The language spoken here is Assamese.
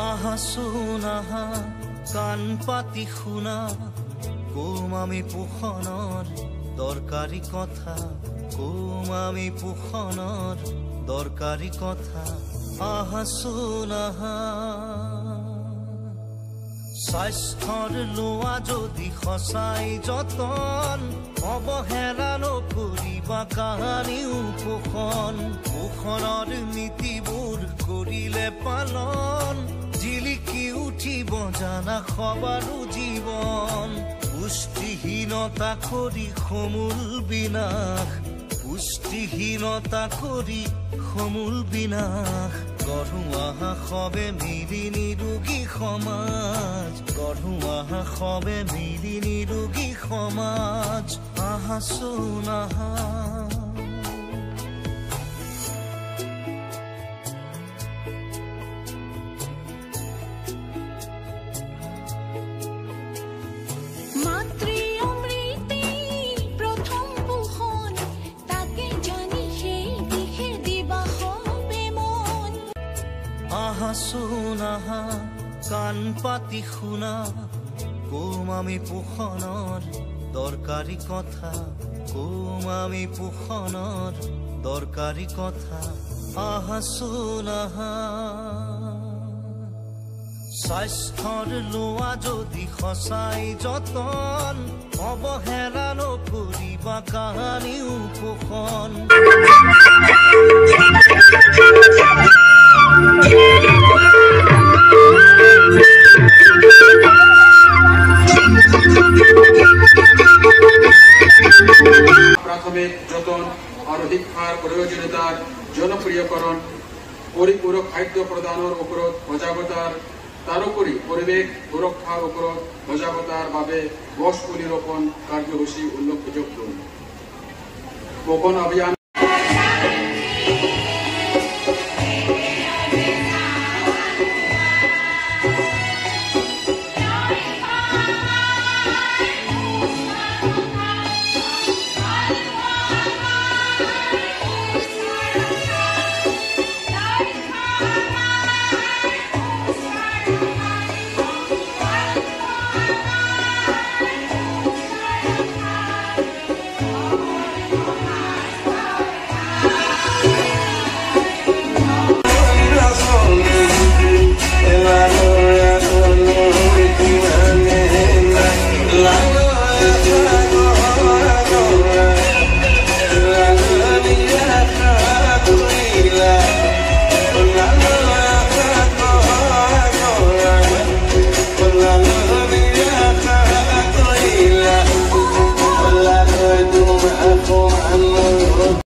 আহা শুনা কাণ পাতি শুনা কম আমি পোষণৰ দৰকাৰী কথা কম আমি পোষণৰ দৰকাৰী কথা আহা শুনা স্বাস্থ্যৰ লোৱা যদি সঁচাই যতন অৱহেলা নকৰিবা কাহানিও পোষণৰ নীতিবোৰ কৰিলে পালন জিলিকি উঠিব জানা সবাৰো জীৱন পুষ্টিহীনতা কৰি সমূল বিনাশ পুষ্টিহীনতা কৰি সমূল বিনাশ গঢ়ো আহা সবে মিলি নিৰোগী সমাজ গঢ়ো আহা সবে মিলি নিৰোগী সমাজ আহা শুনা আহা শুনা কাণ পাতি শুনা কম আমি পোষণৰ দৰকাৰী কথা কম আমি পোষণৰ দৰকাৰী কথা আহা শুনা স্বাস্থ্যৰ লোৱা যদি সঁচাই যতন অৱহেলা নকৰিবা কাহানিও পোষণ প্ৰাথমিক যতন আৰ শিক্ষাৰ প্ৰয়োজনীয়তাৰ জনপ্ৰিয়কৰণ পৰিপূৰক খাদ্য প্ৰদানেৰ ওপৰত সজাগতাৰ তাৰোপৰি পৰিৱেশ সুৰক্ষাৰ ওপৰত সজাগতাৰ বাবে গছ পুলি ৰোপণ কাৰ্যসূচী উল্লেখযোগ্য পোষণ অভিযান